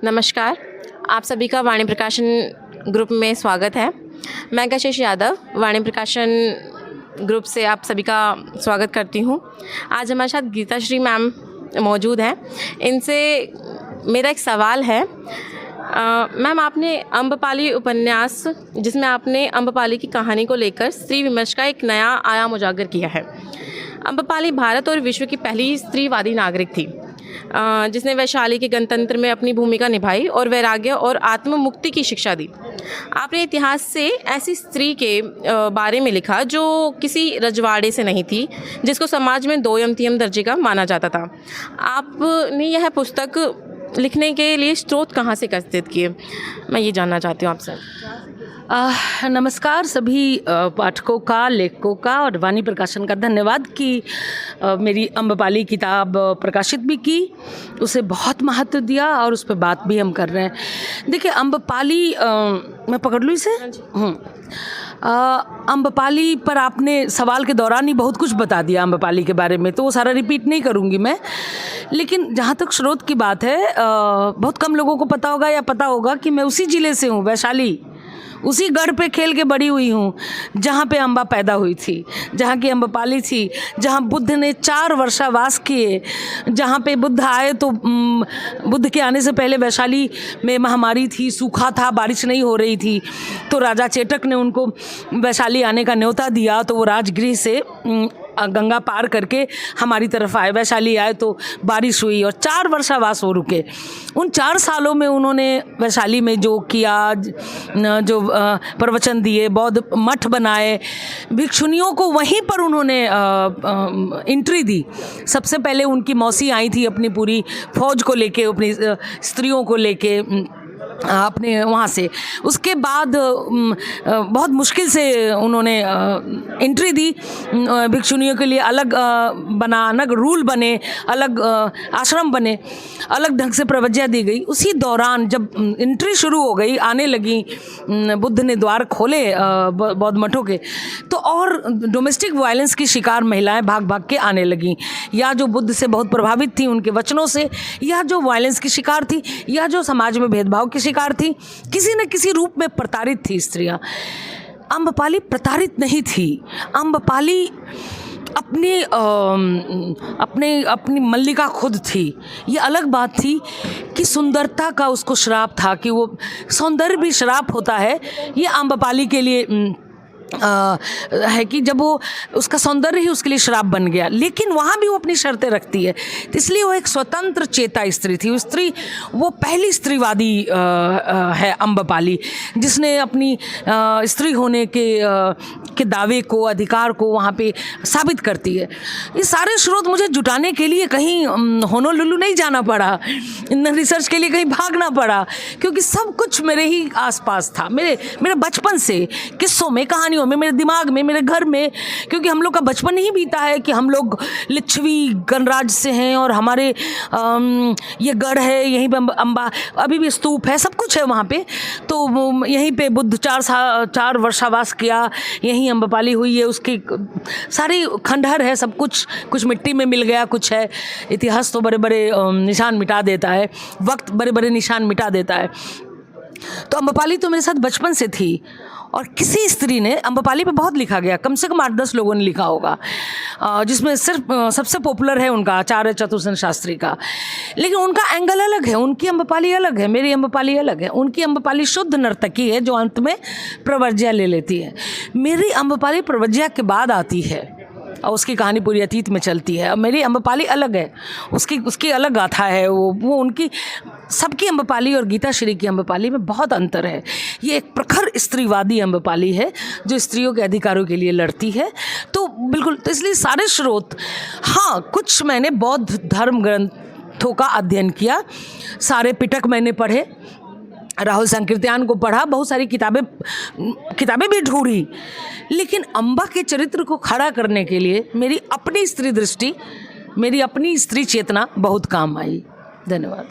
नमस्कार, आप सभी का वाणी प्रकाशन ग्रुप में स्वागत है। मैं कशिश यादव वाणी प्रकाशन ग्रुप से आप सभी का स्वागत करती हूँ। आज हमारे साथ गीताश्री मैम मौजूद हैं। इनसे मेरा एक सवाल है। मैम, आपने अम्बपाली उपन्यास, जिसमें आपने अम्बपाली की कहानी को लेकर स्त्री विमर्श का एक नया आयाम उजागर किया है। अम्बपाली भारत और विश्व की पहली स्त्रीवादी नागरिक थी, जिसने वैशाली के गणतंत्र में अपनी भूमिका निभाई और वैराग्य और आत्ममुक्ति की शिक्षा दी। आपने इतिहास से ऐसी स्त्री के बारे में लिखा जो किसी रजवाड़े से नहीं थी, जिसको समाज में दोयम तियम दर्जे का माना जाता था। आपने यह पुस्तक लिखने के लिए स्रोत कहाँ से एकत्रित किए, मैं ये जानना चाहती हूँ आपसे। नमस्कार सभी पाठकों का, लेखकों का और वाणी प्रकाशन का धन्यवाद कि मेरी अम्बपाली किताब प्रकाशित भी की, उसे बहुत महत्व दिया और उस पर बात भी हम कर रहे हैं। देखिए, अम्बपाली मैं पकड़ लूँ इसे। अम्बपाली पर आपने सवाल के दौरान ही बहुत कुछ बता दिया अम्बपाली के बारे में, तो वो सारा रिपीट नहीं करूँगी मैं। लेकिन जहाँ तक स्रोत की बात है, बहुत कम लोगों को पता होगा या पता होगा कि मैं उसी ज़िले से हूँ, वैशाली। उसी गढ़ पे खेल के बड़ी हुई हूँ जहाँ पे अम्बा पैदा हुई थी, जहाँ की अम्बपाली थी, जहाँ बुद्ध ने 4 वर्षावास किए, जहाँ पे बुद्ध आए तो बुद्ध के आने से पहले वैशाली में महामारी थी, सूखा था, बारिश नहीं हो रही थी। तो राजा चेटक ने उनको वैशाली आने का न्योता दिया, तो वो राजगृह से गंगा पार करके हमारी तरफ आए, वैशाली आए, तो बारिश हुई और 4 वर्षावास वो रुके। उन 4 सालों में उन्होंने वैशाली में जो किया, जो प्रवचन दिए, बौद्ध मठ बनाए, भिक्षुनियों को वहीं पर उन्होंने एंट्री दी। सबसे पहले उनकी मौसी आई थी अपनी पूरी फौज को लेके, अपनी स्त्रियों को लेके अपने वहाँ से। उसके बाद बहुत मुश्किल से उन्होंने एंट्री दी। भिक्षुनियों के लिए अलग बना, अलग रूल बने, अलग आश्रम बने, अलग ढंग से प्रवज्ञा दी गई। उसी दौरान जब एंट्री शुरू हो गई, आने लगी, बुद्ध ने द्वार खोले बौद्ध मठों के, तो और डोमेस्टिक वायलेंस की शिकार महिलाएं भाग भाग के आने लगीं, या जो बुद्ध से बहुत प्रभावित थी उनके वचनों से, या जो वायलेंस की शिकार थी, या जो समाज में भेदभाव की शिकार थी, किसी न किसी रूप में प्रताड़ित थी स्त्रियां। अम्बपाली प्रताड़ित नहीं थी। अम्बपाली अपनी मल्लिका खुद थी। ये अलग बात थी कि सुंदरता का उसको श्राप था, कि वो सौंदर्य भी श्राप होता है। ये अम्बपाली के लिए है कि जब वो, उसका सौंदर्य ही उसके लिए श्राप बन गया। लेकिन वहाँ भी वो अपनी शर्तें रखती है, तो इसलिए वो एक स्वतंत्र चेता स्त्री थी। वो पहली स्त्रीवादी है अम्बपाली, जिसने अपनी स्त्री होने के दावे को, अधिकार को वहाँ पे साबित करती है। ये सारे स्रोत मुझे जुटाने के लिए कहीं होनोलुलु नहीं जाना पड़ा, इन रिसर्च के लिए कहीं भागना पड़ा, क्योंकि सब कुछ मेरे ही आसपास था, मेरे बचपन से, किस्सों में, कहानियों में, मेरे दिमाग में, मेरे घर में। क्योंकि हम लोग का बचपन ही बीता है कि हम लोग लिच्छवी गणराज्य से हैं और हमारे ये गढ़ है, यहीं पे अम्बा, अभी भी स्तूप है, सब कुछ है वहाँ पे। तो यहीं पे बुद्ध 4 वर्षावास किया, यहीं अम्बपाली हुई है, उसकी सारी खंडहर है, सब कुछ मिट्टी में मिल गया, कुछ है। इतिहास तो बड़े बड़े निशान मिटा देता है, वक्त बड़े बड़े निशान मिटा देता है। तो अम्बपाली तो मेरे साथ बचपन से थी। और किसी स्त्री ने, अम्बपाली पे बहुत लिखा गया, कम से कम 8-10 लोगों ने लिखा होगा, जिसमें सिर्फ सबसे पॉपुलर है उनका आचार्य चतुर्सेन शास्त्री का। लेकिन उनका एंगल अलग है, उनकी अम्बपाली अलग है, मेरी अम्बपाली अलग है। उनकी अम्बपाली शुद्ध नर्तकी है जो अंत में प्रवर्ज्या ले लेती है। मेरी अम्बपाली प्रवर्ज्या के बाद आती है और उसकी कहानी पूरी अतीत में चलती है। अब मेरी अम्बपाली अलग है, उसकी अलग गाथा है। वो उनकी, सबकी अम्बपाली और गीताश्री की अम्बपाली में बहुत अंतर है। ये एक प्रखर स्त्रीवादी अम्बपाली है जो स्त्रियों के अधिकारों के लिए लड़ती है। तो बिल्कुल, तो इसलिए सारे स्रोत, हाँ, कुछ मैंने बौद्ध धर्म ग्रंथों का अध्ययन किया, सारे पिटक मैंने पढ़े, राहुल संकीर्तन को पढ़ा, बहुत सारी किताबें भी ढूंढी। लेकिन अम्बा के चरित्र को खड़ा करने के लिए मेरी अपनी स्त्री दृष्टि, मेरी अपनी स्त्री चेतना बहुत काम आई। धन्यवाद।